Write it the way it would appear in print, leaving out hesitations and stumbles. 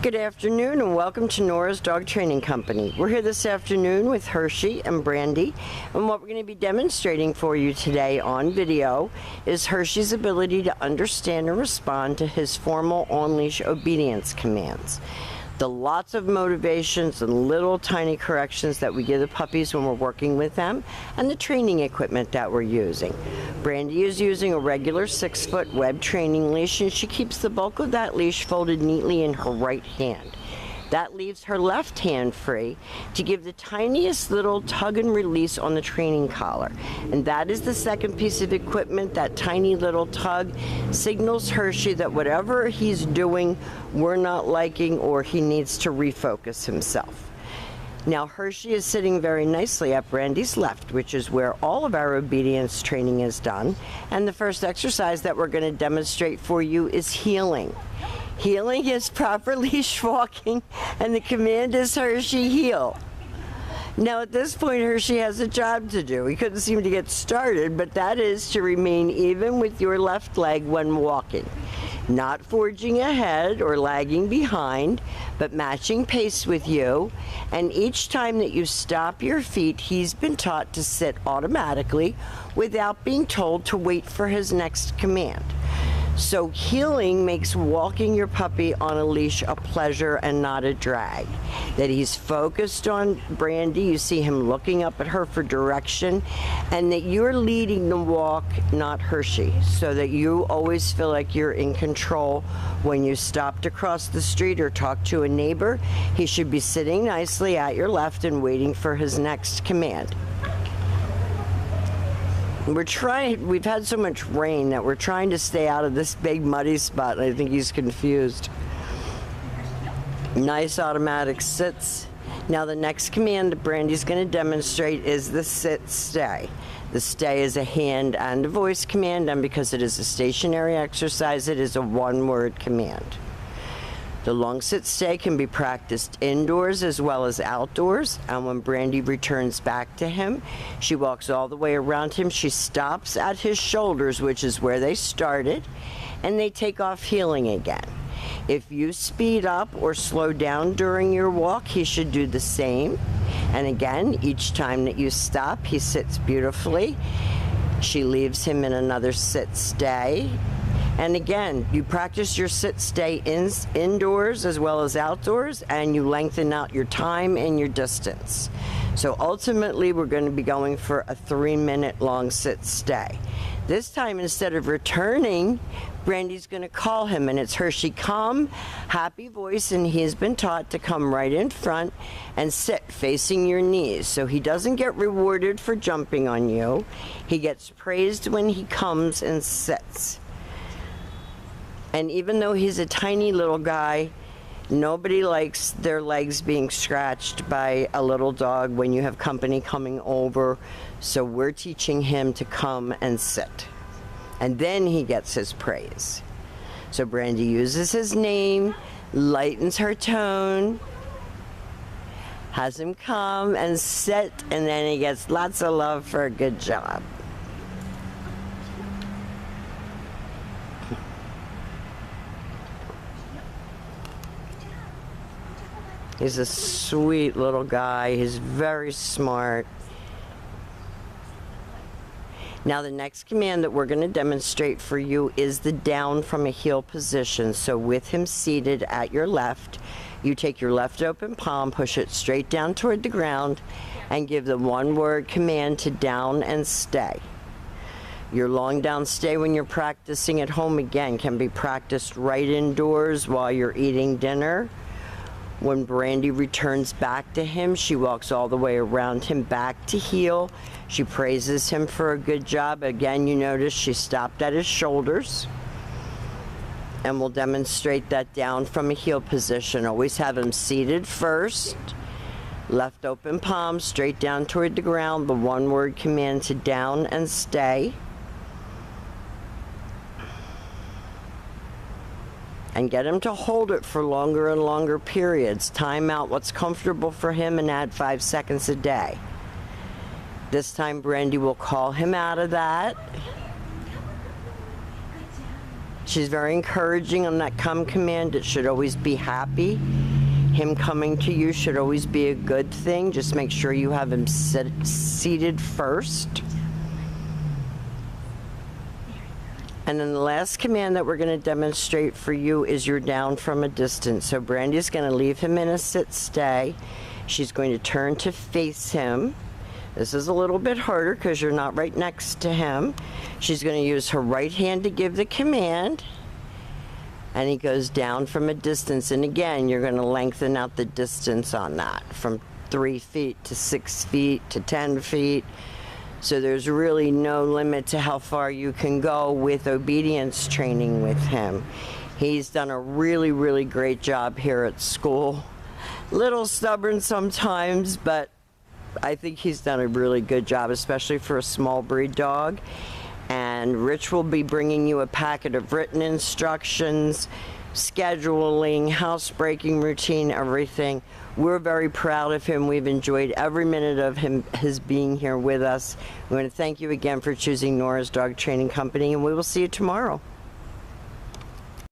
Good afternoon and welcome to Nora's Dog Training Company. We're here this afternoon with Hershey and Brandy, and what we're going to be demonstrating for you today on video is Hershey's ability to understand and respond to his formal on-leash obedience commands. The lots of motivations and little tiny corrections that we give the puppies when we're working with them, and the training equipment that we're using. Brandy is using a regular 6-foot web training leash, and she keeps the bulk of that leash folded neatly in her right hand. That leaves her left hand free to give the tiniest little tug and release on the training collar. And that is the second piece of equipment. That tiny little tug signals Hershey that whatever he's doing, we're not liking, or he needs to refocus himself. Now Hershey is sitting very nicely at Brandy's left, which is where all of our obedience training is done. And the first exercise that we're going to demonstrate for you is heeling. Heeling is proper leash walking, and the command is Hershey heel. Now at this point Hershey has a job to do. He couldn't seem to get started, but that is to remain even with your left leg when walking. Not forging ahead or lagging behind, but matching pace with you. And each time that you stop your feet, he's been taught to sit automatically without being told to wait for his next command. So heeling makes walking your puppy on a leash a pleasure and not a drag. That he's focused on Brandy, you see him looking up at her for direction, and that you're leading the walk, not Hershey, so that you always feel like you're in control. When you stop to cross the street or talk to a neighbor, he should be sitting nicely at your left and waiting for his next command. We've had so much rain that we're trying to stay out of this big muddy spot, and I think he's confused. Nice automatic sits. Now the next command that Brandy's going to demonstrate is the sit stay. The stay is a hand and a voice command, and because it is a stationary exercise, it is a one-word command. The long sit stay can be practiced indoors as well as outdoors, and when Brandy returns back to him, she walks all the way around him. She stops at his shoulders, which is where they started, and they take off heeling again. If you speed up or slow down during your walk, he should do the same. And again, each time that you stop, he sits beautifully. She leaves him in another sit stay. And again, you practice your sit stay indoors as well as outdoors, and you lengthen out your time and your distance. So ultimately, we're going to be going for a 3-minute long sit stay. This time, instead of returning, Brandy's going to call him, and it's Hershey, come, happy voice, and he has been taught to come right in front and sit facing your knees. So he doesn't get rewarded for jumping on you. He gets praised when he comes and sits. And even though he's a tiny little guy, nobody likes their legs being scratched by a little dog when you have company coming over. So we're teaching him to come and sit. And then he gets his praise. So Brandy uses his name, lightens her tone, has him come and sit, and then he gets lots of love for a good job. He's a sweet little guy. He's very smart. Now the next command that we're going to demonstrate for you is the down from a heel position. So with him seated at your left, you take your left open palm, push it straight down toward the ground, and give the one-word command to down and stay. Your long down stay when you're practicing at home, again, can be practiced right indoors while you're eating dinner. When Brandy returns back to him, she walks all the way around him back to heel. She praises him for a good job. Again, you notice she stopped at his shoulders. And we'll demonstrate that down from a heel position. Always have him seated first. Left open palm straight down toward the ground. The one-word command to down and stay. And get him to hold it for longer and longer periods. Time out what's comfortable for him and add 5 seconds a day. This time Brandy will call him out of that. She's very encouraging on that come command. It should always be happy. Him coming to you should always be a good thing. Just make sure you have him seated first. And then the last command that we're going to demonstrate for you is you're down from a distance. So Brandy's going to leave him in a sit-stay. She's going to turn to face him. This is a little bit harder because you're not right next to him. She's going to use her right hand to give the command. And he goes down from a distance. And again, you're going to lengthen out the distance on that from 3 feet to 6 feet to 10 feet. So there's really no limit to how far you can go with obedience training with him. He's done a really, really great job here at school. Little stubborn sometimes, but I think he's done a really good job, especially for a small breed dog. And Rich will be bringing you a packet of written instructions, scheduling, housebreaking routine, everything. We're very proud of him. We've enjoyed every minute of his being here with us. We want to thank you again for choosing Nora's Dog Training Company, and we will see you tomorrow.